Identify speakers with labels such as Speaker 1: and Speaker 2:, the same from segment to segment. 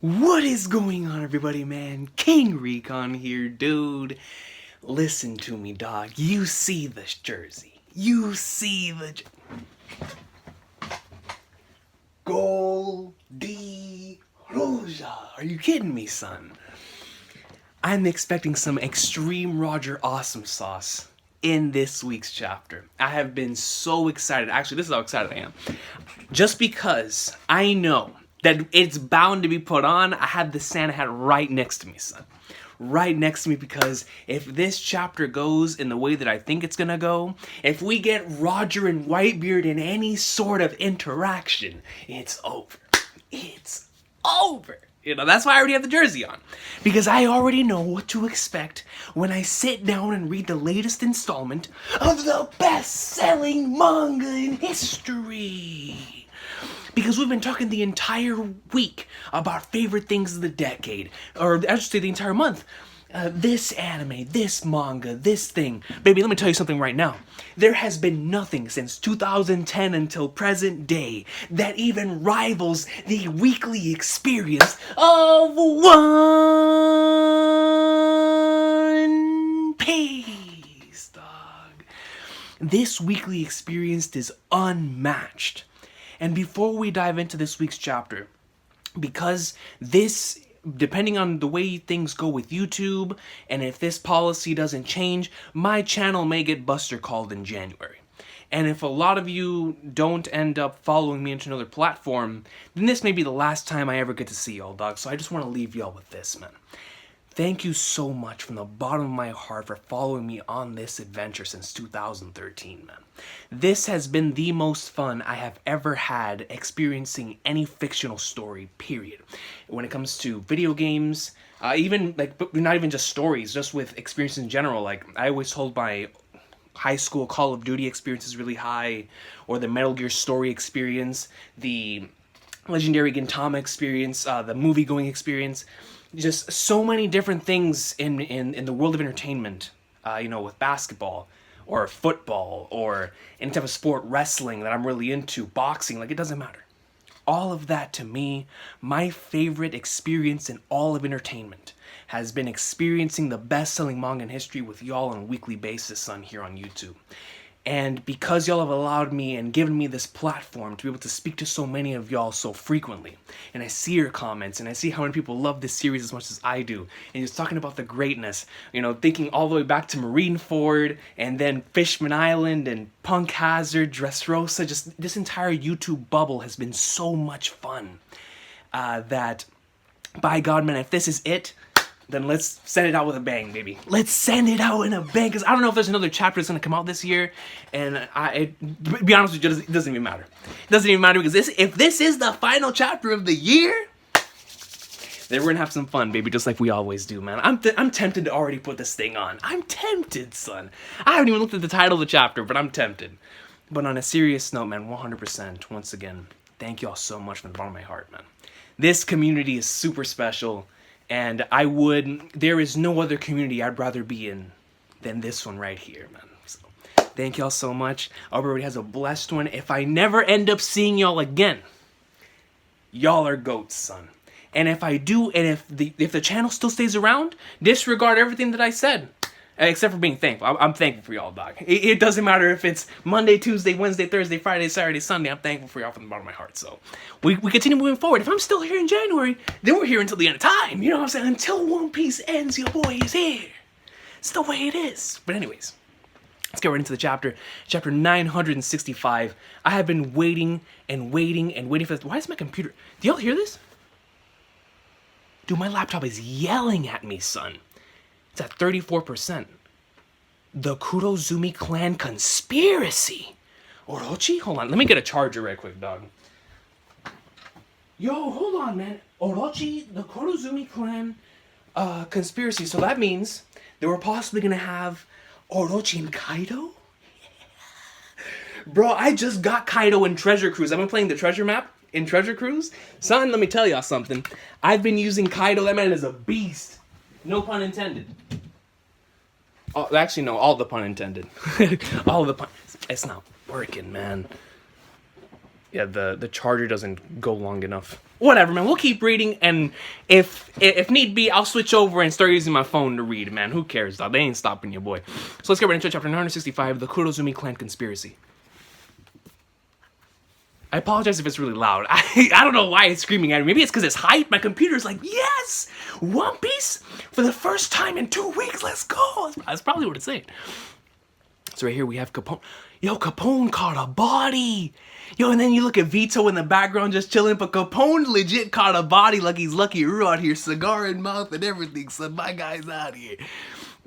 Speaker 1: What is going on, everybody, man? King Recon here, dude. Listen to me, dog. You see this jersey. You see the Gol de Roja. Are you kidding me, son? I'm expecting some extreme Roger awesome sauce in this week's chapter. I have been so excited. Actually, this is how excited I am. Just because I know that it's bound to be put on, I have the Santa hat right next to me, son. Right next to me, because if this chapter goes in the way that I think it's gonna go, if we get Roger and Whitebeard in any sort of interaction, it's over. It's over. You know, that's why I already have the jersey on. Because I already know what to expect when I sit down and read the latest installment of the best-selling manga in history. Because we've been talking the entire week about favorite things of the decade, or I should say the entire month. This anime, this manga, this thing. Baby, let me tell you something right now. There has been nothing since 2010 until present day that even rivals the weekly experience of One Piece, dog. This weekly experience is unmatched. And before we dive into this week's chapter, because this, depending on the way things go with YouTube, and if this policy doesn't change, my channel may get Buster called in January. And if a lot of you don't end up following me into another platform, then this may be the last time I ever get to see y'all, dog. So I just want to leave y'all with this, man. Thank you so much from the bottom of my heart for following me on this adventure since 2013, man. This has been the most fun I have ever had experiencing any fictional story, period. When it comes to video games, even, like, not even just stories, just with experience in general. Like, I always hold my high school Call of Duty experiences really high, or the Metal Gear story experience, the Legendary Gintama experience, the movie-going experience. Just so many different things in the world of entertainment, you know, with basketball or football or any type of sport, wrestling that I'm really into, boxing, like, it doesn't matter. All of that, to me, my favorite experience in all of entertainment has been experiencing the best-selling manga in history with y'all on a weekly basis here on YouTube. And because y'all have allowed me and given me this platform to be able to speak to so many of y'all so frequently, and I see your comments, and I see how many people love this series as much as I do, and just talking about the greatness, you know, thinking all the way back to Marineford, and then Fishman Island, and Punk Hazard, Dressrosa, just this entire YouTube bubble has been so much fun, that, by God, man, if this is it, then let's send it out with a bang, baby. Let's send it out in a bang, because I don't know if there's another chapter that's going to come out this year, and to be honest with you, it doesn't even matter. It doesn't even matter, because if this is the final chapter of the year, then we're going to have some fun, baby, just like we always do, man. I'm tempted to already put this thing on. I'm tempted, son. I haven't even looked at the title of the chapter, but I'm tempted. But on a serious note, man, 100%, once again, thank y'all so much from the bottom of my heart, man. This community is super special. And there is no other community I'd rather be in than this one right here, man. So, thank y'all so much. I hope everybody has a blessed one. If I never end up seeing y'all again, y'all are goats, son. And if I do, and if the channel still stays around, disregard everything that I said. Except for being thankful. I'm thankful for y'all, dog. It doesn't matter if it's Monday, Tuesday, Wednesday, Thursday, Friday, Saturday, Sunday. I'm thankful for y'all from the bottom of my heart. So we continue moving forward. If I'm still here in January, then we're here until the end of time. You know what I'm saying? Until One Piece ends, your boy is here. It's the way it is. But anyways, let's get right into the chapter. Chapter 965. I have been waiting and waiting and waiting for this. Why is my computer... Do y'all hear this? Dude, my laptop is yelling at me, son. It's at 34%. The Kurozumi clan conspiracy. Orochi? Hold on. Let me get a charger right quick, dog. Yo, hold on, man. Orochi, the Kurozumi clan conspiracy. So that means that we're possibly going to have Orochi and Kaido? Bro, I just got Kaido in Treasure Cruise. I've been playing the treasure map in Treasure Cruise. Son, let me tell y'all something. I've been using Kaido. That man is a beast. No pun intended. Oh, actually, no, all the pun intended. All the pun. It's not working, man. Yeah, the charger doesn't go long enough. Whatever, man. We'll keep reading, and if need be, I'll switch over and start using my phone to read, man. Who cares, dog? They ain't stopping you, boy. So let's get right into chapter 965, the Kurozumi Clan Conspiracy. I apologize if it's really loud. I don't know why it's screaming at me. Maybe it's because it's hype. My computer's like, yes! One Piece for the first time in 2 weeks. Let's go! That's probably what it's saying. So right here we have Capone. Yo, Capone caught a body! Yo, and then you look at Vito in the background just chilling, but Capone legit caught a body like he's Lucky Roo out here, cigar in mouth and everything, so my guy's out here.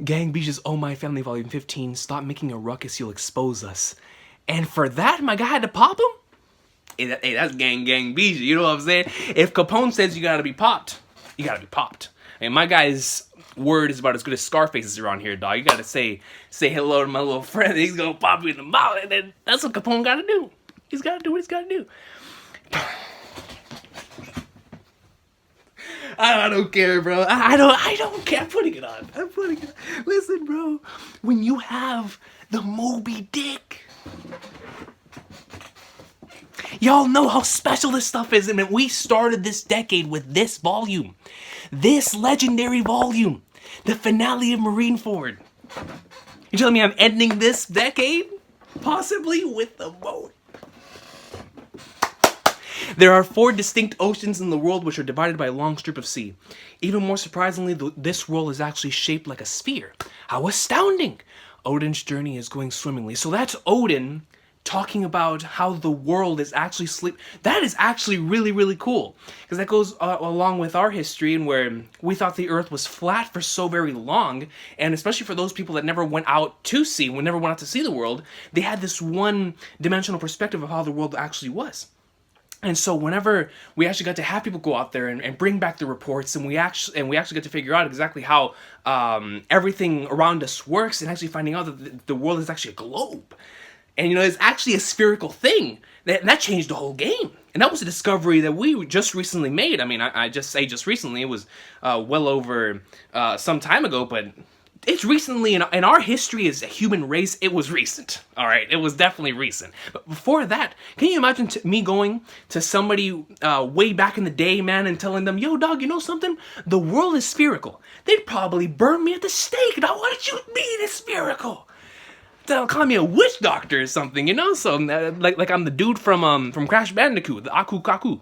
Speaker 1: Gang Beach's Oh My Family Volume 15, stop making a ruckus, you'll expose us. And for that, my guy had to pop him? Hey, that's gang Beach, you know what I'm saying? If Capone says you gotta be popped, you gotta be popped. And my guy's word is about as good as Scarface's around here, dog. You gotta say hello to my little friend, and he's gonna pop you in the mouth, and then that's what Capone gotta do. He's gotta do what he's gotta do. I don't care, bro. I don't care. I'm putting it on. Listen, bro. When you have the Moby Dick, y'all know how special this stuff is. I mean, we started this decade with this volume. This legendary volume. The finale of Marineford. You telling me I'm ending this decade? Possibly with the boat. There are 4 distinct oceans in the world which are divided by a long strip of sea. Even more surprisingly, this world is actually shaped like a sphere. How astounding! Odin's journey is going swimmingly. So that's Odin talking about how the world is actually That is actually really, really cool. Because that goes along with our history, and where we thought the earth was flat for so very long. And especially for those people that never went out to sea, never went out to see the world, they had this one-dimensional perspective of how the world actually was. And so whenever we actually got to have people go out there and bring back the reports, and we actually get to figure out exactly how everything around us works, and actually finding out that the world is actually a globe. And, it's actually a spherical thing. That changed the whole game. And that was a discovery that we just recently made. I mean, I just say just recently. It was well over some time ago, but it's recently, in our history as a human race, it was recent. All right, it was definitely recent. But before that, can you imagine me going to somebody way back in the day, man, and telling them, yo, dog, you know something? The world is spherical. They'd probably burn me at the stake. Now, what did you mean it's spherical? They'll call me a witch doctor or something, So, like I'm the dude from Crash Bandicoot, the Aku Kaku.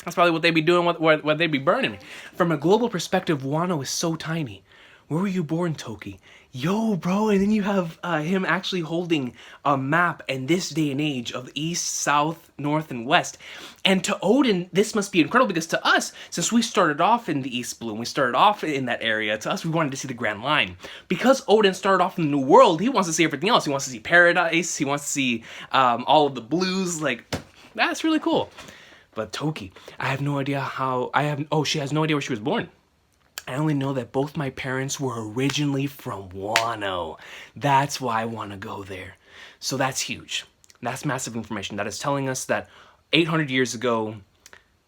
Speaker 1: That's probably what they'd be doing, what they'd be burning me. From a global perspective, Wano is so tiny. Where were you born, Toki? Yo, bro, and then you have him actually holding a map in this day and age of east, south, north, and west. And to Odin, this must be incredible, because to us, since we started off in the East Blue, and we started off in that area, to us, we wanted to see the Grand Line. Because Odin started off in the New World, he wants to see everything else. He wants to see paradise, he wants to see all of the blues, that's really cool. But Toki, I have no idea she has no idea where she was born. I only know that both my parents were originally from Wano. That's why I want to go there. So that's huge. That's massive information. That is telling us that 800 years ago,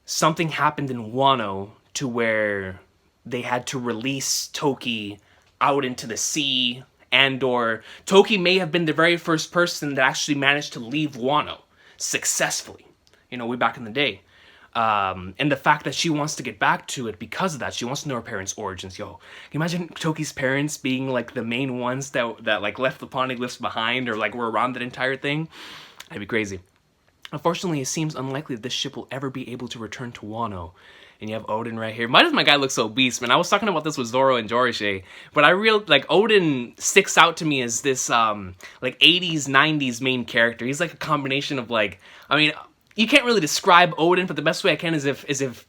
Speaker 1: something happened in Wano to where they had to release Toki out into the sea, or Toki may have been the very first person that actually managed to leave Wano successfully, way back in the day. And the fact that she wants to get back to it because of that. She wants to know her parents' origins. Yo, can you imagine Toki's parents being the main ones that left the poneglyphs behind, or were around that entire thing? That'd be crazy. Unfortunately, it seems unlikely that this ship will ever be able to return to Wano. And you have Odin right here. Why does my guy look so beast, man? I was talking about this with Zoro and Jorishe, but Odin sticks out to me as this 80s, 90s main character. He's like a combination of you can't really describe Odin, but the best way I can is if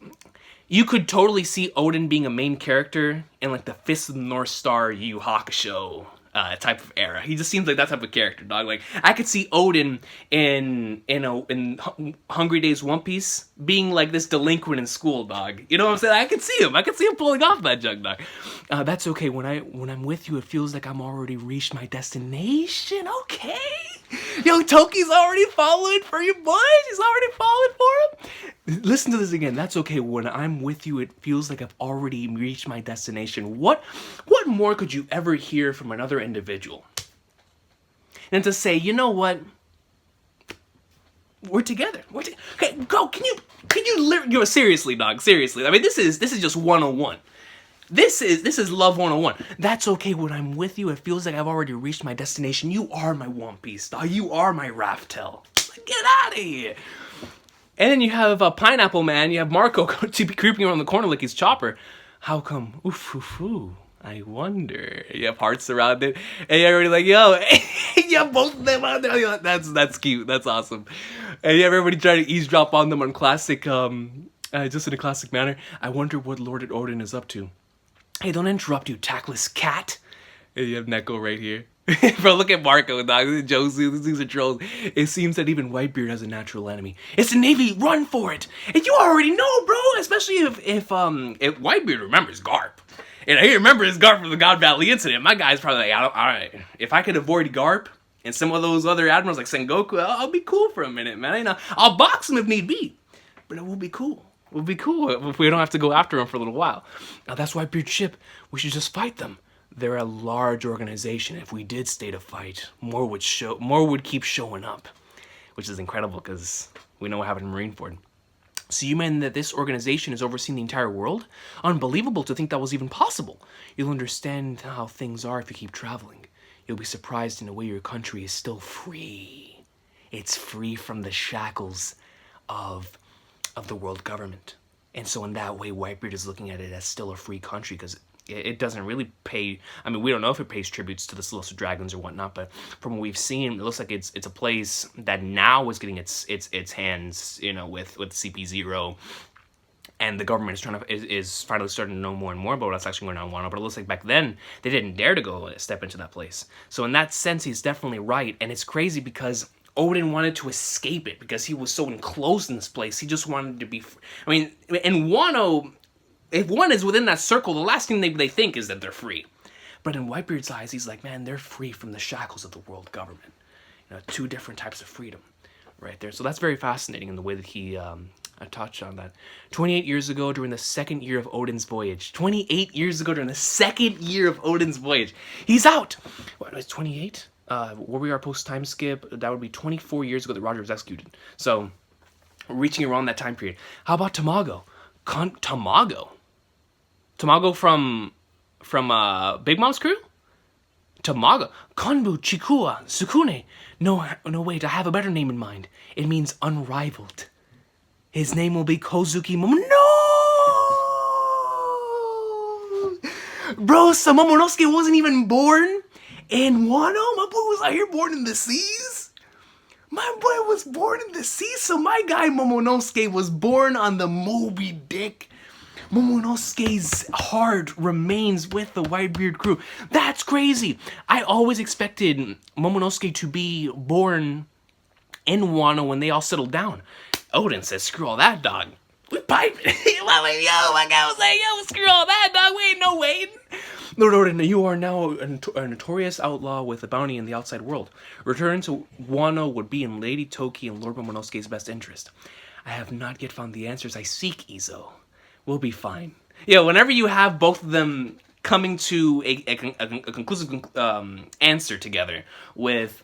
Speaker 1: you could totally see Odin being a main character in the Fist of the North Star Yu Hakusho type of era. He just seems like that type of character, dog. I could see Odin in Hungry Days One Piece being this delinquent in school, dog. You know what I'm saying? I could see him pulling off that junk, dog. That's okay. When I'm with you, it feels like I'm already reached my destination. Okay. Yo, Toki's already following for you, boys. He's already following for him. Listen to this again. That's okay. When I'm with you, it feels like I've already reached my destination. What more could you ever hear from another individual? And to say, you know what? We're together. Okay, go. Can you seriously, dog? Seriously. I mean, this is just 101. This is love 101. That's okay when I'm with you. It feels like I've already reached my destination. You are my One Piece, dog. You are my Raftel. Get out of here. And then you have Pineapple Man. You have Marco to be creeping around the corner like he's Chopper. How come? Oof, oof, ooh. I wonder. You have hearts around it, and you're already like, yo, you have both of them out there. Like, that's cute. That's awesome. And you have everybody trying to eavesdrop on them on classic, just in a classic manner. I wonder what Lord Odin is up to. Hey, don't interrupt, you tactless cat. And you have Neko right here. Bro, look at Marco, dog. Josu, these are trolls. It seems that even Whitebeard has a natural enemy. It's the Navy. Run for it. And you already know, bro. Especially if Whitebeard remembers Garp. And he remembers Garp from the God Valley incident. My guy's probably like, all right, if I could avoid Garp and some of those other admirals like Sengoku, I'll be cool for a minute, man. You know, I'll box him if need be, but it will be cool. We'll be cool if we don't have to go after him for a little while. Now that's Whitebeard's ship. We should just fight them. They're a large organization. If we did stay to fight, more would keep showing up, which is incredible because we know what happened in Marineford. So you mean that this organization is overseeing the entire world? Unbelievable to think that was even possible. You'll understand how things are if you keep traveling. You'll be surprised in a way your country is still free. It's free from the shackles of the world government. And so in that way, Whitebeard is looking at it as still a free country because it doesn't really pay. I mean, we don't know if it pays tributes to the Celestial Dragons or whatnot, but from what we've seen, it looks like it's a place that now is getting its hands, you know, with CP0, and the government is finally starting to know more and more about what's actually going on in Wano. But it looks like back then they didn't dare to go step into that place. So in that sense, he's definitely right, and it's crazy because Odin wanted to escape it because he was so enclosed in this place. He just wanted to be. I mean, in Wano, if one is within that circle, the last thing they think is that they're free. But in Whitebeard's eyes, he's like, man, they're free from the shackles of the world government. You know, two different types of freedom right there. So that's very fascinating in the way that he touched on that. 28 years ago, during the second year of Odin's voyage. 28 years ago, during the second year of Odin's voyage. He's out. What, was 28? Where we are post-time skip, that would be 24 years ago that Roger was executed. So, reaching around that time period. How about Tamago? Tamago? Tamago from Big Mom's crew? Tamago. Konbu Chikua Sukune. No, wait, I have a better name in mind. It means unrivaled. His name will be Kozuki Momonosuke. No! Bro, so Momonosuke wasn't even born in Wano? My boy was out here born in the seas? My boy was born in the seas, so my guy Momonosuke was born on the Moby Dick. Momonosuke's heart remains with the Whitebeard crew. That's crazy. I always expected Momonosuke to be born in Wano when they all settled down. Odin says, screw all that, dog. We piping. My guy was like, yo, screw all that, dog. We ain't no waiting. Lord Odin, you are now a notorious outlaw with a bounty in the outside world. Return to Wano would be in Lady Toki and Lord Momonosuke's best interest. I have not yet found the answers I seek, Izo. We'll be fine. Yeah, whenever you have both of them coming to a conclusive answer together, with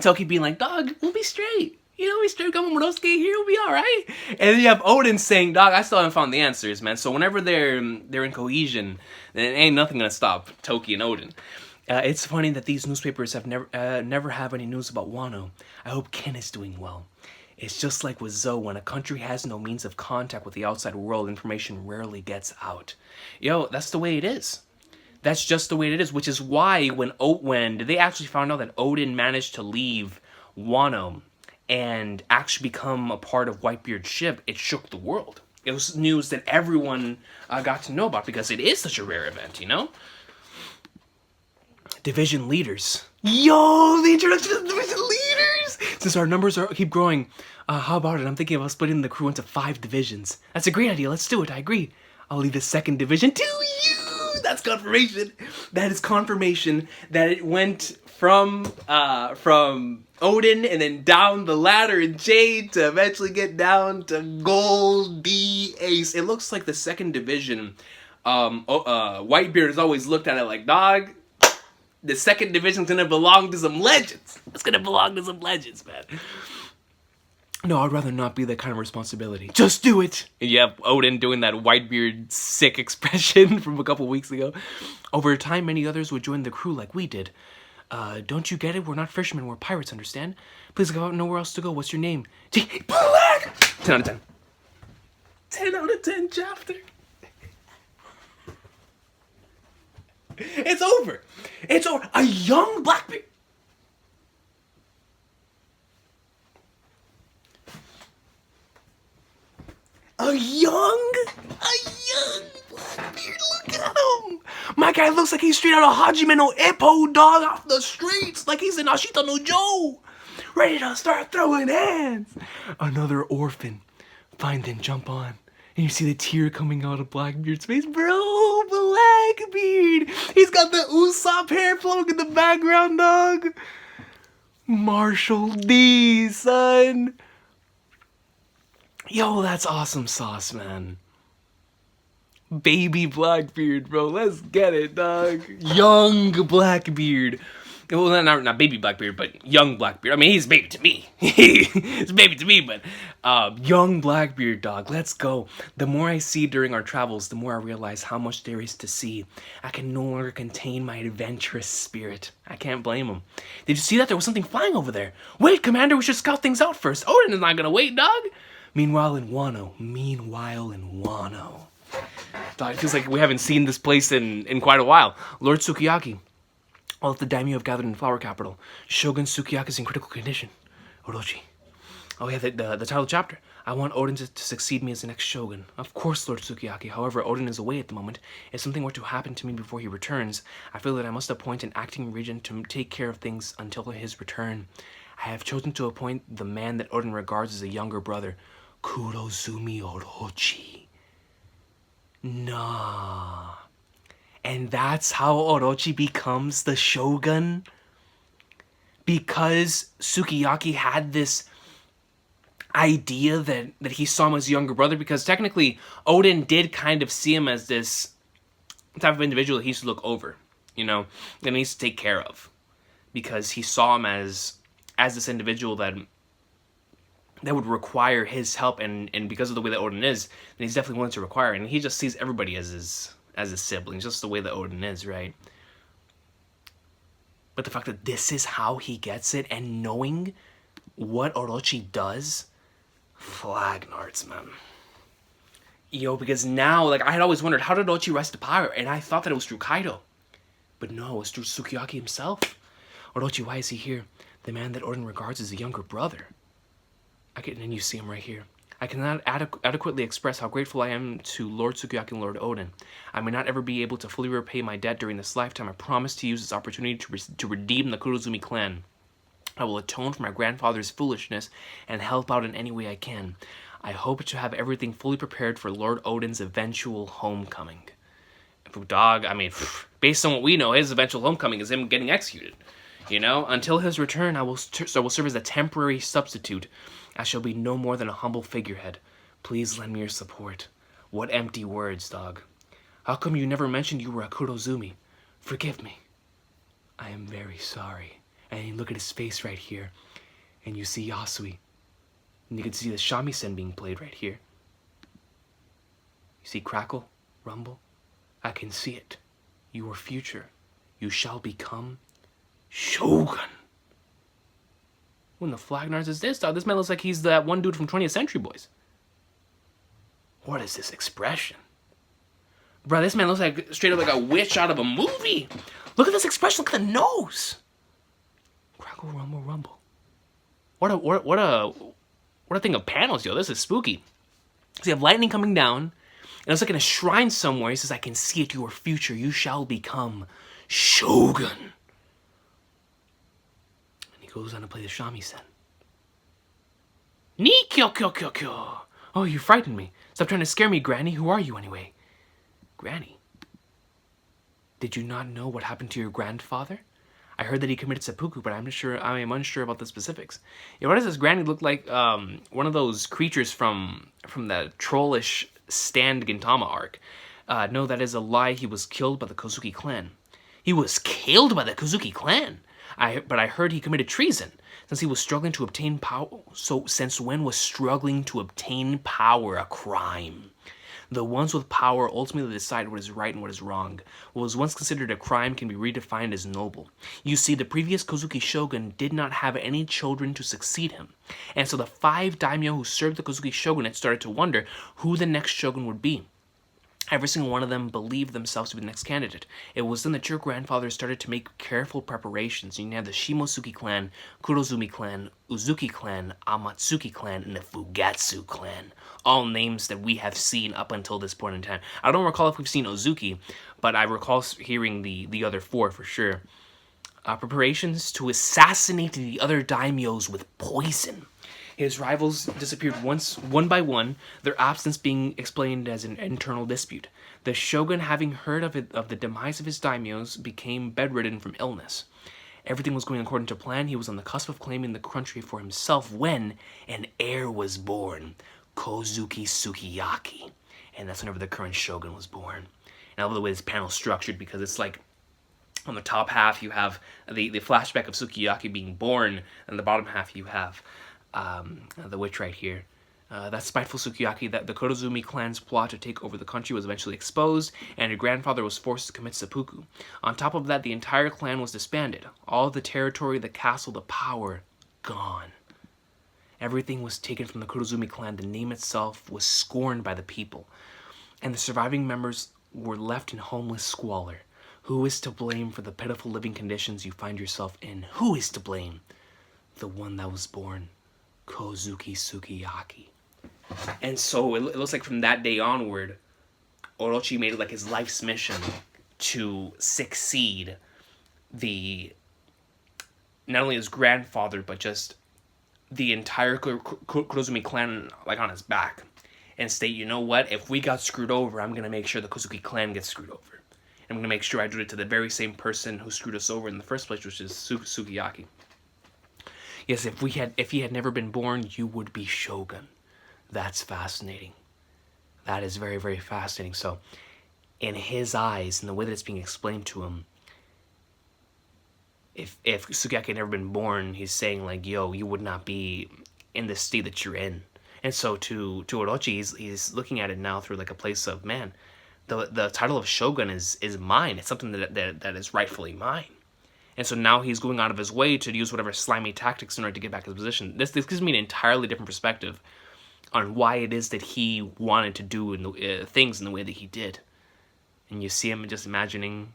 Speaker 1: Toki being like, dog, we'll be straight. You know, we straight got Momonosuke here, we'll be alright. And then you have Odin saying, dog, I still haven't found the answers, man. So whenever they're in cohesion, then ain't nothing gonna stop Toki and Odin. It's funny that these newspapers have never have any news about Wano. I hope Ken is doing well. It's just like with Zoe, when a country has no means of contact with the outside world, information rarely gets out. Yo, that's the way it is. That's just the way it is, which is why when they actually found out that Odin managed to leave Wano and actually become a part of Whitebeard's ship, it shook the world. It was news that everyone got to know about because it is such a rare event, you know? Division leaders. Yo, the introduction of division leaders! Since our numbers keep growing, how about it? I'm thinking about splitting the crew into 5 divisions. That's a great idea. Let's do it. I agree. I'll leave the 2nd division to you. That's confirmation. That is confirmation that it went from Odin and then down the ladder in Jade to eventually get down to Gold D Ace. It looks like the 2nd division. Whitebeard has always looked at it like, dog, the 2nd division's gonna belong to some legends. It's gonna belong to some legends, man. No, I'd rather not be that kind of responsibility. Just do it! And you have Odin doing that Whitebeard sick expression from a couple weeks ago. Over time, many others would join the crew like we did. Don't you get it? We're not fishermen, we're pirates, understand? Please go out and nowhere else to go. What's your name? Black! 10 out of 10. 10 out of 10 chapter. It's over. It's over. A young Blackbeard. A young Blackbeard. Look at him. My guy looks like he's straight out of Hajime no Ippo, dog, off the streets. Like he's in Ashita no Joe. Ready to start throwing hands. Another orphan. Find and jump on. And you see the tear coming out of Blackbeard's face. Bro, Blackbeard. He's got the Usopp hair flowing in the background, dog. Marshall D, son. Yo, that's awesome sauce, man. Baby Blackbeard, bro. Let's get it, dog. Young Blackbeard. Well, not baby Blackbeard, but young Blackbeard. I mean, he's a baby to me. He's a baby to me, but young Blackbeard, dog. Let's go. The more I see during our travels, the more I realize how much there is to see. I can no longer contain my adventurous spirit. I can't blame him. Did you see that? There was something flying over there. Wait, Commander, we should scout things out first. Odin is not gonna wait, dog. Meanwhile in Wano. Dog, it feels like we haven't seen this place in quite a while. Lord Sukiyaki. All of the daimyo have gathered in the flower capital. Shogun Sukiyaki is in critical condition. Orochi. Oh yeah, the title chapter. I want Odin to succeed me as the next shogun. Of course, Lord Sukiyaki. However, Odin is away at the moment. If something were to happen to me before he returns, I feel that I must appoint an acting regent to take care of things until his return. I have chosen to appoint the man that Odin regards as a younger brother, Kurozumi Orochi. Nah. And that's how Orochi becomes the shogun? Because Sukiyaki had this idea that he saw him as a younger brother, because technically Odin did kind of see him as this type of individual that he used to look over, you know, that he needs to take care of. Because he saw him as this individual that would require his help, and because of the way that Odin is, then he's definitely willing to require it. And he just sees everybody as his siblings, just the way that Odin is, right? But the fact that this is how he gets it, and knowing what Orochi does, flag nards, man. Yo, because now, like, I had always wondered, how did Orochi rise to power? And I thought that it was through Kaido. But no, it was through Sukiyaki himself. Orochi, why is he here? The man that Odin regards as a younger brother. And you see him right here. I cannot adequately express how grateful I am to Lord Sukiyaki and Lord Odin. I may not ever be able to fully repay my debt during this lifetime. I promise to use this opportunity to redeem the Kurozumi clan. I will atone for my grandfather's foolishness and help out in any way I can. I hope to have everything fully prepared for Lord Odin's eventual homecoming. Dog, I mean, based on what we know, his eventual homecoming is him getting executed. You know, until his return, I will serve as a temporary substitute. I shall be no more than a humble figurehead. Please lend me your support. What empty words, dog. How come you never mentioned you were a Kurozumi? Forgive me. I am very sorry. And you look at his face right here, and you see Yasui. And you can see the shamisen being played right here. You see crackle, rumble? I can see it. Your future. You shall become Shogun. When the flag nards is this, dog? This man looks like he's that one dude from 20th Century Boys. What is this expression? Bro, this man looks like straight up like a witch out of a movie. Look at this expression. Look at the nose. Crackle, rumble, rumble. What a thing of panels, yo. This is spooky. So you have lightning coming down, and it's like in a shrine somewhere. He says, I can see it, your future. You shall become Shogun. And he goes on to play the shamisen. Ni kyo kyo kyo kyo. Oh, you frightened me. Stop trying to scare me, Granny. Who are you anyway? Granny? Did you not know what happened to your grandfather? I heard that he committed seppuku, but I am unsure about the specifics. Yeah, why does this Granny look like one of those creatures from the trollish Stand Gintama arc? No, that is a lie. He was killed by the Kozuki clan. He was killed by the Kozuki clan? But I heard he committed treason since he was struggling to obtain power. So since when was struggling to obtain power a crime? The ones with power ultimately decide what is right and what is wrong. What was once considered a crime can be redefined as noble. You see, the previous Kozuki shogun did not have any children to succeed him. And so the 5 daimyo who served the Kozuki shogunate started to wonder who the next shogun would be. Every single one of them believed themselves to be the next candidate. It was then that your grandfather started to make careful preparations. You have the Shimosuke clan, Kurozumi clan, Uzuki clan, Amatsuki clan, and the Fugatsu clan. All names that we have seen up until this point in time. I don't recall if we've seen Uzuki, but I recall hearing the other 4 for sure. Preparations to assassinate the other daimyos with poison. His rivals disappeared one by one, their absence being explained as an internal dispute. The shogun, having heard of the demise of his daimyos, became bedridden from illness. Everything was going according to plan. He was on the cusp of claiming the country for himself when an heir was born, Kozuki Sukiyaki. And that's whenever the current shogun was born. And I love the way this panel is structured because it's like, on the top half you have the flashback of Sukiyaki being born, and the bottom half you have the witch right here. That spiteful Sukiyaki, that the Kurozumi clan's plot to take over the country was eventually exposed, and her grandfather was forced to commit seppuku. On top of that, the entire clan was disbanded. All the territory, the castle, the power, gone. Everything was taken from the Kurozumi clan. The name itself was scorned by the people. And the surviving members were left in homeless squalor. Who is to blame for the pitiful living conditions you find yourself in? Who is to blame? The one that was born, Kozuki Sukiyaki. And so it looks like from that day onward, Orochi made it like his life's mission to succeed not only his grandfather, but just the entire Kurozumi clan like on his back, and state, you know what, if we got screwed over, I'm going to make sure the Kozuki clan gets screwed over. I'm going to make sure I do it to the very same person who screwed us over in the first place, which is Sukiyaki. Yes, if he had never been born, you would be shogun. That's fascinating. That is very, very fascinating. So, in his eyes, in the way that it's being explained to him, if Sukiyaki had never been born, he's saying like, yo, you would not be in the state that you're in. And so to Orochi, he's looking at it now through like a place of, man, the title of shogun is mine. It's something that is rightfully mine. And so now he's going out of his way to use whatever slimy tactics in order to get back his position. This gives me an entirely different perspective on why it is that he wanted to do things in the way that he did. And you see him just imagining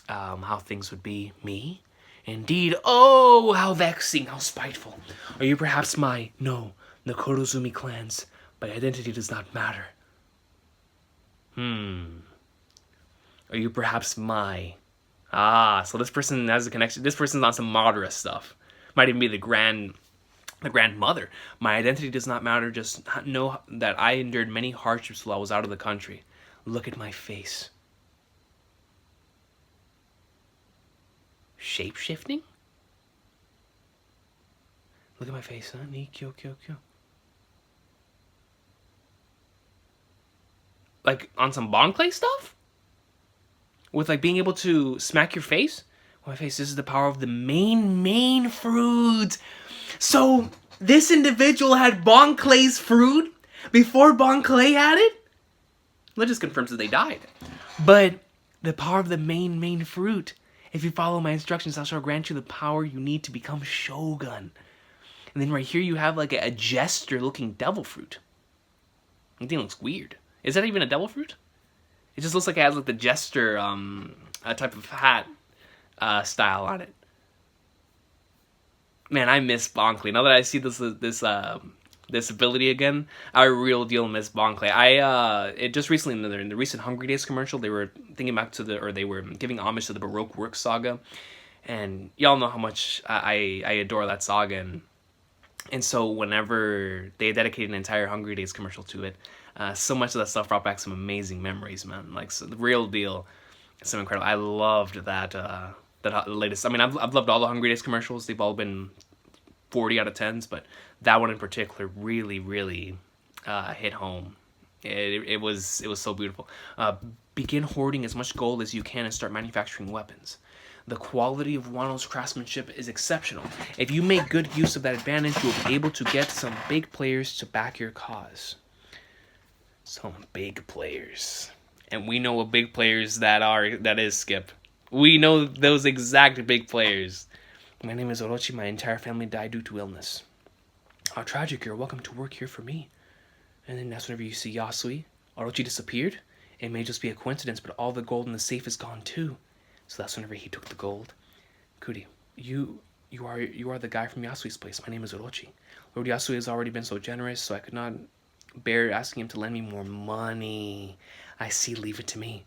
Speaker 1: how things would be. Me? Indeed. Oh, how vexing, how spiteful. Are you perhaps no, the Kurozumi clans. My identity does not matter. Are you perhaps so this person has a connection. This person's on some Madara stuff. Might even be the grandmother. My identity does not matter. Just know that I endured many hardships while I was out of the country. Look at my face. Shape-shifting? Look at my face, huh? Kyo. Like, on some Bon-Clay stuff? With, like, being able to smack your face? My face, this is the power of the main fruit. So, this individual had Bon-Clay's fruit before Bon-Clay had it? That just confirms that they died. But the power of the main fruit. If you follow my instructions, I shall grant you the power you need to become shogun. And then right here you have like a jester-looking devil fruit. The thing looks weird. Is that even a devil fruit? It just looks like it has like the jester type of hat style on it. Man, I miss Bon-Clay. Now that I see this ability again, I real deal miss Bon-Clay. It just recently in the recent Hungry Days commercial, they were thinking back to they were giving homage to the Baroque Works saga, and y'all know how much I adore that saga, and so whenever they dedicated an entire Hungry Days commercial to it, so much of that stuff brought back some amazing memories, man. Like, so the real deal, so incredible. I loved that latest. I mean, I've loved all the Hungry Days commercials. They've all been 40 out of 10s, but that one in particular really hit home It was so beautiful. Begin hoarding as much gold as you can and start manufacturing weapons. The quality of Wano's craftsmanship is exceptional. If you make good use of that advantage, you'll be able to get some big players to back your cause. Some big players. And we know what big players that is, Skip. We know those exact big players. My name is Orochi. My entire family died due to illness. How tragic. You're welcome to work here for me. And then that's whenever you see Yasui. Orochi disappeared. It may just be a coincidence, but all the gold in the safe is gone too. So that's whenever he took the gold. Kuri, you are the guy from Yasui's place. My name is Orochi. Lord Yasui has already been so generous, so I could not bear asking him to lend me more money. I see, leave it to me.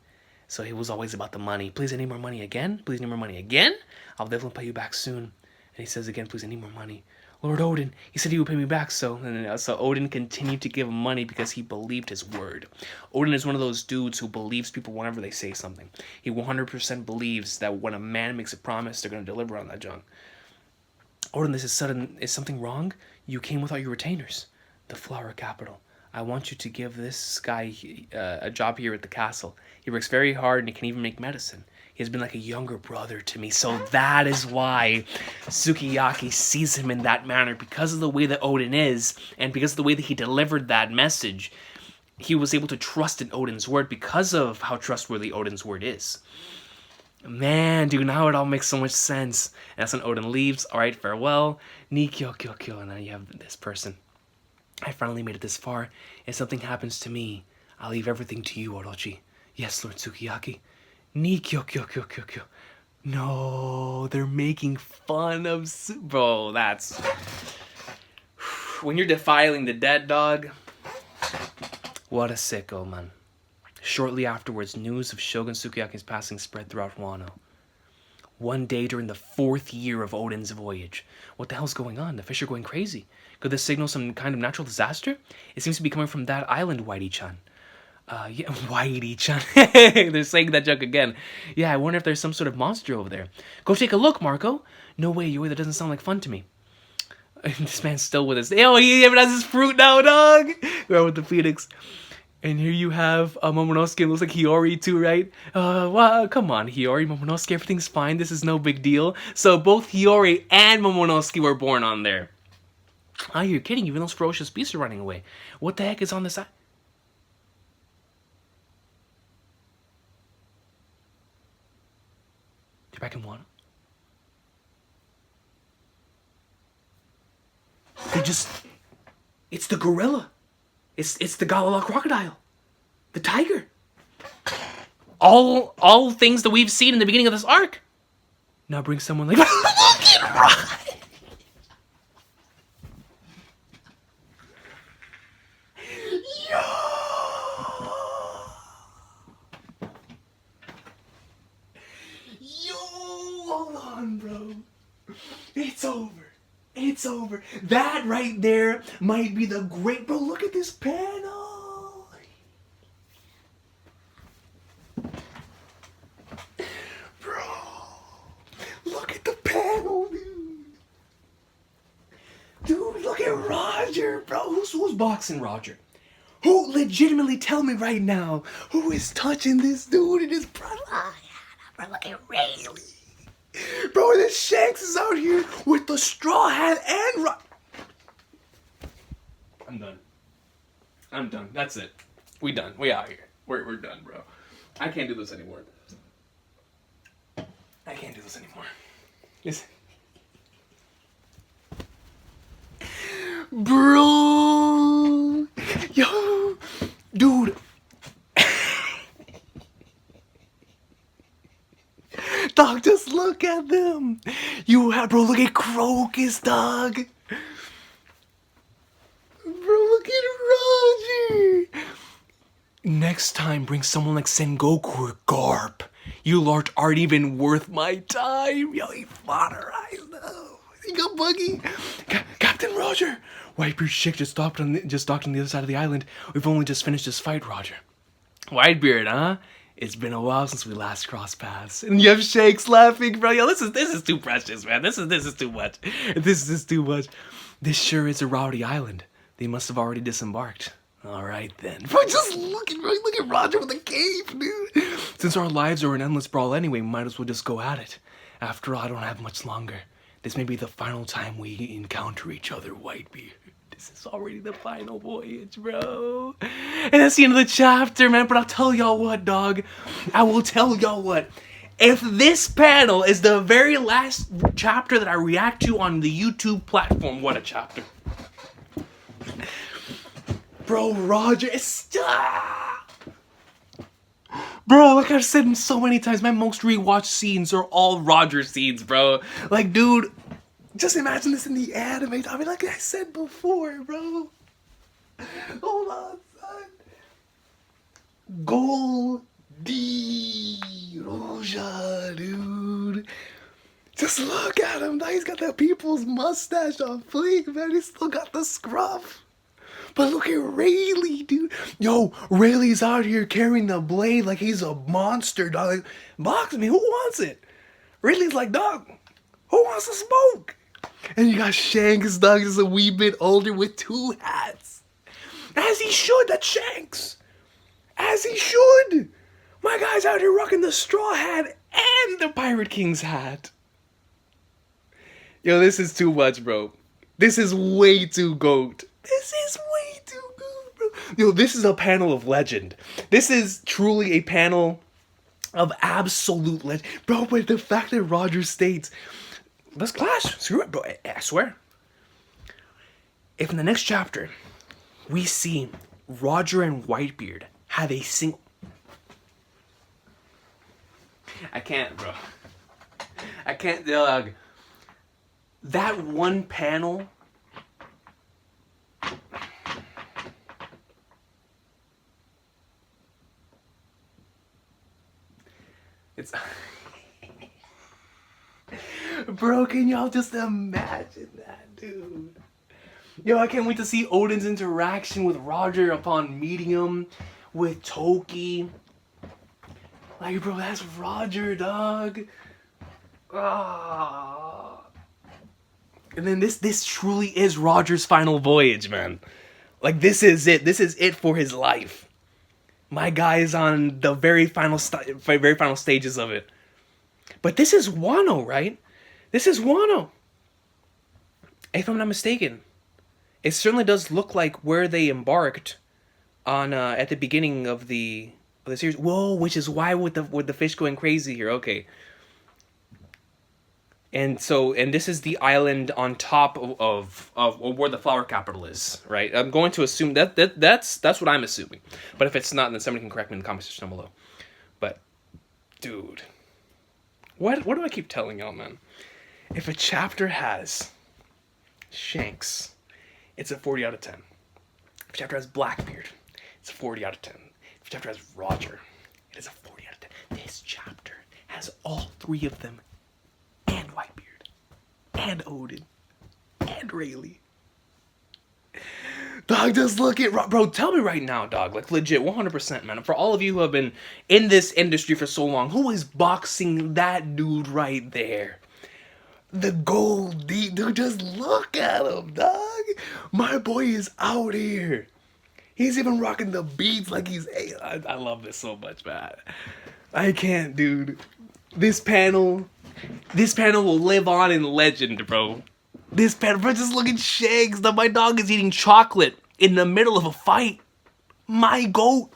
Speaker 1: So it was always about the money. Please, I need more money again? Please, I need more money again? I'll definitely pay you back soon. And he says again, please, I need more money. Lord Odin, he said he would pay me back, so Odin continued to give him money because he believed his word. Odin is one of those dudes who believes people whenever they say something. He 100% believes that when a man makes a promise, they're going to deliver on that junk. Odin, this is sudden. Is something wrong? You came without your retainers. The flower capital. I want you to give this guy a job here at the castle. He works very hard and he can even make medicine. He has been like a younger brother to me, so that is why Sukiyaki sees him in that manner. Because of the way that Odin is, and because of the way that he delivered that message, he was able to trust in Odin's word because of how trustworthy Odin's word is. Man, dude, now it all makes so much sense. And that's when Odin leaves. All right, farewell. Nikyo kyo kyo. And then you have this person. I finally made it this far. If something happens to me, I'll leave everything to you, Orochi. Yes, Lord Sukiyaki. Nikyo kyo kyo kyo kyo. No, they're making fun of Bro, that's... When you're defiling the dead, dog. What a sicko, man. Shortly afterwards, news of Shogun Sukiyaki's passing spread throughout Wano. One day during the 4th year of Odin's voyage. What the hell's going on? The fish are going crazy. Could this signal some kind of natural disaster? It seems to be coming from that island, Whitey-chan. Yeah, Whitey-chan. They're saying that joke again. Yeah, I wonder if there's some sort of monster over there. Go take a look, Marco. No way, Yui, that doesn't sound like fun to me. This man's still with us. Oh, he even has his fruit now, dog. We're with the Phoenix. And here you have Momonosuke. It looks like Hiyori too, right? Well, come on, Hiyori, Momonosuke, everything's fine. This is no big deal. So both Hiyori and Momonosuke were born on there. Ah, you're kidding. Even those ferocious beasts are running away. What the heck is on the side? They're back in Wano. It's the gorilla. It's the Galala crocodile. The tiger. All things that we've seen in the beginning of this arc. Now bring someone like... Hold on, bro. It's over. It's over. That right there might be the great... Bro, look at this panel. Bro. Look at the panel, dude. Dude, look at Roger, bro. Who's boxing Roger? Who, legitimately tell me right now, who is touching this dude in his front line? Bro, look at Rayleigh. Bro, this Shanks is out here with the straw hat and I'm done. That's it. We done. We out here. We're done, bro. I can't do this anymore. Listen. Bro. Yo. Dude. Dog, just look at them. Bro, look at Crocus, dog. Bro, look at Roger. Next time, bring someone like Sengoku or Garp. You lot aren't even worth my time. Yo, he fodderized though. You got Buggy. Captain Roger. Whitebeard's chick just docked on the other side of the island. We've only just finished this fight, Roger. Whitebeard, huh? It's been a while since we last crossed paths. And you have Shanks laughing, bro. Yo, this is too precious, man. This is too much. This is too much. This sure is a rowdy island. They must have already disembarked. All right then. Bro, just look at Roger with the cape, dude. Since our lives are an endless brawl anyway, we might as well just go at it. After all, I don't have much longer. This may be the final time we encounter each other, Whitebeard. This is already the final voyage, bro. And that's the end of the chapter, man. But I'll tell y'all what, dog. I will tell y'all what. If this panel is the very last chapter that I react to on the YouTube platform, what a chapter. Bro, Roger is... Bro, like I've said so many times, my most rewatched scenes are all Roger scenes, bro. Like, dude, just imagine this in the anime. I mean, like I said before, bro. Hold on, son. Goldie Roja, dude. Just look at him. Now he's got that people's mustache on fleek, man. He's still got the scruff. But look at Rayleigh, dude. Yo, Rayleigh's out here carrying the blade like he's a monster, dog. Like, box me, who wants it? Rayleigh's like, dog, who wants to smoke? And you got Shanks, dog, just a wee bit older with 2 hats. As he should, that's Shanks. As he should. My guy's out here rocking the straw hat and the Pirate King's hat. Yo, this is too much, bro. This is way too goat. This is way too good, bro. Yo, this is a panel of legend. This is truly a panel of absolute legend. Bro, but the fact that Roger states, let's clash. Screw it, bro. I swear. If in the next chapter, we see Roger and Whitebeard have a single... I can't, bro. I can't, dog. That one panel... It's... Bro, can y'all just imagine that, dude? Yo, I can't wait to see Odin's interaction with Roger upon meeting him with Toki. Like, bro, that's Roger, dog. Ah. And then this truly is Roger's final voyage, man. Like, this is it. This is it for his life. My guy is on the very final stages of it. But this is Wano, right? This is Wano. If I'm not mistaken. It certainly does look like where they embarked on at the beginning of the series. Whoa, which is why with the fish going crazy here. Okay. And this is the island on top of where the flower capital is, right? I'm going to assume that's what I'm assuming. But if it's not, then somebody can correct me in the comment section down below. But, dude, what do I keep telling y'all, man? If a chapter has Shanks, it's a 40 out of 10. If a chapter has Blackbeard, it's a 40 out of 10. If a chapter has Roger, it is a 40 out of 10. This chapter has all 3 of them. And Whitebeard, and Odin, and Rayleigh. Dog, just look at... Bro, tell me right now, dog. Like, legit, 100%, man. For all of you who have been in this industry for so long, who is boxing that dude right there? The gold dude, just look at him, dog. My boy is out here. He's even rocking the beats like he's... I love this so much, man. I can't, dude. This panel will live on in legend, bro. This panel, bro, just look at Shanks. My dog is eating chocolate in the middle of a fight. My goat.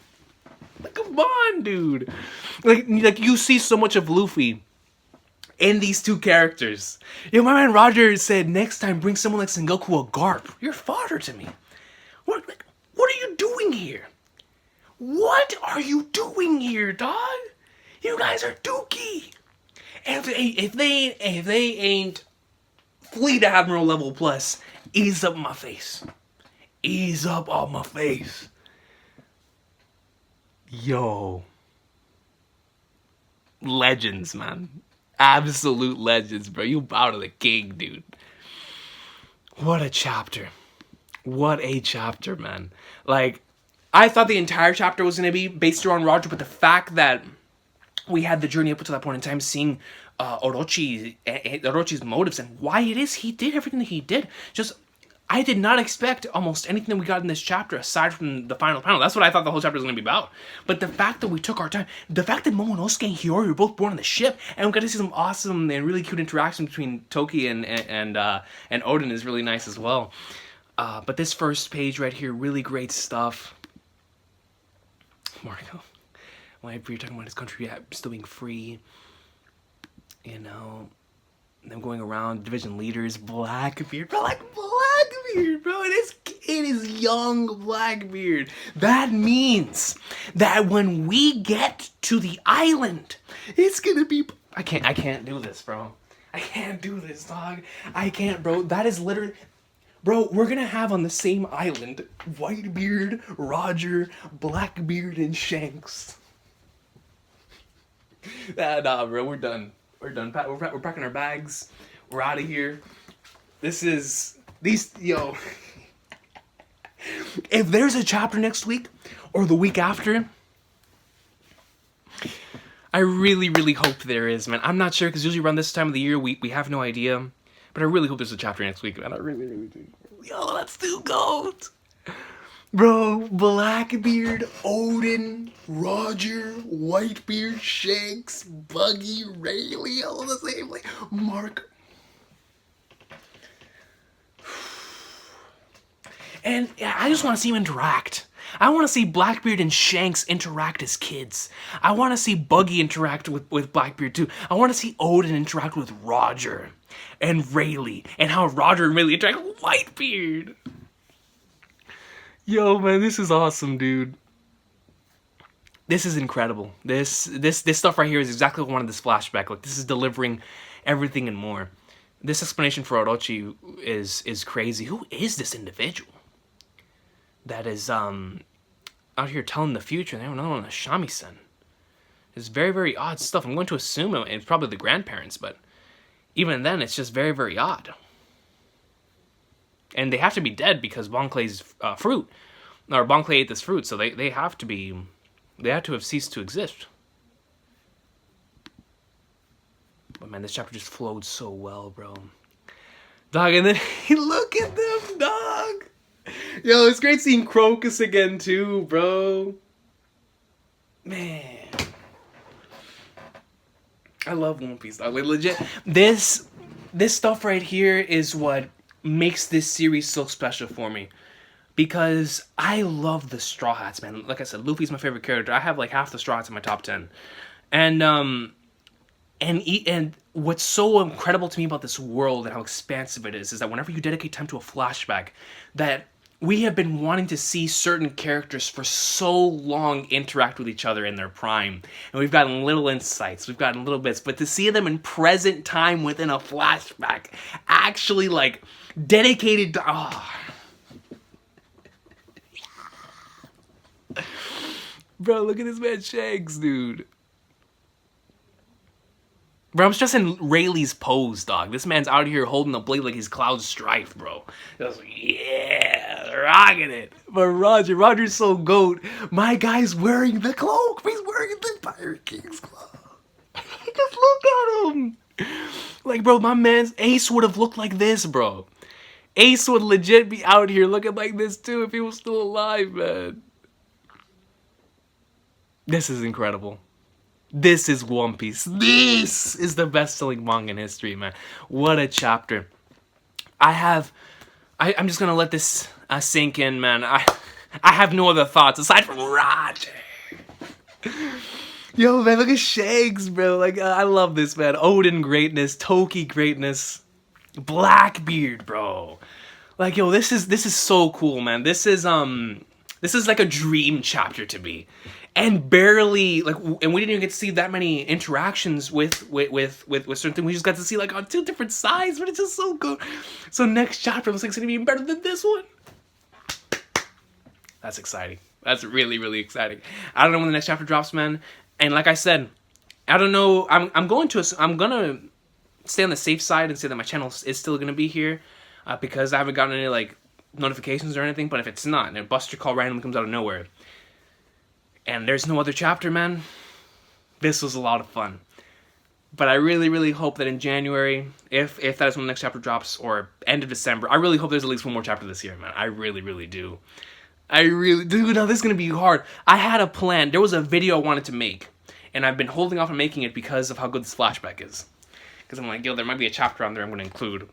Speaker 1: Like, come on, dude. Like you see so much of Luffy in these 2 characters. Yo, my man Roger said, next time bring someone like Sengoku or Garp. You're father to me. What are you doing here? What are you doing here, dog? You guys are dookie. And if they ain't Fleet Admiral level plus, ease up my face. Ease up on my face. Yo. Legends, man. Absolute legends, bro. You bow to the king, dude. What a chapter. What a chapter, man. Like, I thought the entire chapter was going to be based around Roger, but the fact that we had the journey up to that point in time, seeing Orochi's motives and why it is he did everything that he did. Just, I did not expect almost anything that we got in this chapter aside from the final panel. That's what I thought the whole chapter was going to be about. But the fact that we took our time, the fact that Momonosuke and Hiyori were both born on the ship, and we got to see some awesome and really cute interaction between Toki and Odin is really nice as well. But this first page right here, really great stuff. Marco, when you're talking about his country still being free, you know, them going around, division leaders, Blackbeard, bro, like Blackbeard, bro, it is young Blackbeard. That means that when we get to the island, it's gonna be, I can't do this, bro. I can't do this, dog. I can't, bro. That is literally, bro, we're gonna have on the same island, Whitebeard, Roger, Blackbeard, and Shanks. Nah, bro, we're done. We're done. We're packing our bags. We're out of here. Yo. If there's a chapter next week or the week after, I really, really hope there is, man. I'm not sure because usually around this time of the year we have no idea. But I really hope there's a chapter next week, man. I really, really do. Yo, let's do GOAT. Bro, Blackbeard, Odin, Roger, Whitebeard, Shanks, Buggy, Rayleigh, all the same, like, Mark. And yeah, I just want to see him interact. I want to see Blackbeard and Shanks interact as kids. I want to see Buggy interact with Blackbeard too. I want to see Odin interact with Roger and Rayleigh, and how Roger and Rayleigh interact with Whitebeard. Yo, man, this is awesome, dude. This is incredible. This stuff right here is exactly what I wanted this flashback. Like, this is delivering everything and more. This explanation for Orochi is crazy. Who is this individual that is out here telling the future? And they have another one, a shamisen. It's very, very odd stuff. I'm going to assume it's probably the grandparents, but even then, it's just very, very odd. And they have to be dead because Bonclay's fruit, or Bonclay ate this fruit, so they have to have ceased to exist. But man, this chapter just flowed so well, bro. Dog, and then look at them, dog. Yo, it's great seeing Crocus again too, bro. Man, I love One Piece, dog. Like, legit, this stuff right here is what makes this series so special for me, because I love the Straw Hats, man. Like I said, Luffy's my favorite character. I have like half the Straw Hats in my top 10, and what's so incredible to me about this world and how expansive it is that whenever you dedicate time to a flashback, that we have been wanting to see certain characters for so long interact with each other in their prime. And we've gotten little insights, we've gotten little bits, but to see them in present time within a flashback, actually like dedicated to... Oh. Bro, look at this man Shanks, dude. Bro, I'm stressing Rayleigh's pose, dog. This man's out here holding the blade like he's Cloud Strife, bro. I was like, yeah, rocking it. But Roger's so GOAT. My guy's wearing the cloak. He's wearing the Pirate King's cloak. Just look at him. Like, bro, my man's Ace would have looked like this, bro. Ace would legit be out here looking like this, too, if he was still alive, man. This is incredible. This is One Piece. This is the best-selling manga in history, man. What a chapter. I'm just gonna let this sink in, man. I have no other thoughts aside from Roger. Yo, man, look at Shanks, bro. Like, I love this, man. Odin greatness, Toki greatness, Blackbeard, bro. Like, yo, this is so cool, man. This is like a dream chapter to me. And barely, like, and we didn't even get to see that many interactions with certain things. We just got to see, like, on two different sides, but it's just so good. So next chapter looks like it's going to be even better than this one. That's exciting. That's really, really exciting. I don't know when the next chapter drops, man. And like I said, I don't know. I'm going to stay on the safe side and say that my channel is still going to be here because I haven't gotten any, like, notifications or anything. But if it's not, and a Buster Call randomly comes out of nowhere, and there's no other chapter, man, this was a lot of fun. But I really hope that in January, if that is when the next chapter drops, or end of December, I really hope there's at least one more chapter this year, man. I really do. I really do. Now this is gonna be hard. I had a plan. There was a video I wanted to make, and I've been holding off on making it because of how good this flashback is. Because I'm like, yo, there might be a chapter on there I'm gonna include.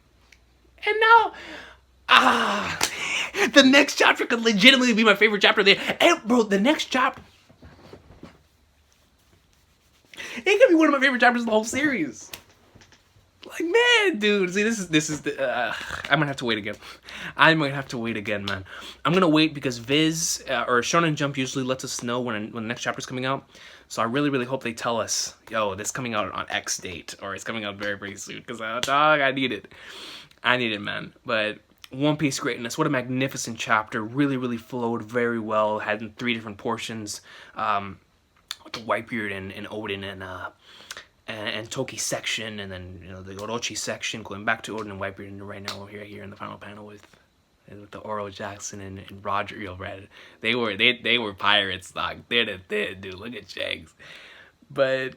Speaker 1: And now, the next chapter could legitimately be my favorite chapter there. And bro, the next chapter, it could be one of my favorite chapters of the whole series. Like, man, dude, see, this is the, I'm gonna have to wait again. I might have to wait again, man. I'm gonna wait because Viz, or Shonen Jump usually lets us know when the next chapter's coming out. So I really hope they tell us, yo, this is coming out on X date, or it's coming out very soon, because, dog, I need it. I need it, man. But One Piece greatness, what a magnificent chapter. Really flowed very well. Had in 3 different portions. The Whitebeard and Odin and Toki section, and then the Orochi section, going back to Odin and Whitebeard, and right now we're here in the final panel with the Oro Jackson and Roger. Red. They were pirates, dog. They're dude. Look at Jags. But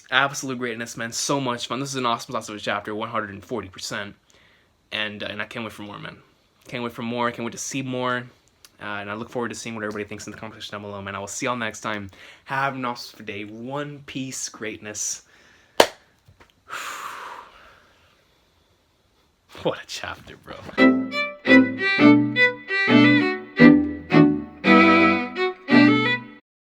Speaker 1: absolute greatness, man. So much fun. This is an awesome chapter, 140%. And I can't wait for more, man. Can't wait for more. Can't wait to see more. And I look forward to seeing what everybody thinks in the comment section down below, man. I will see y'all next time. Have an awesome day. One Piece greatness. What a chapter, bro.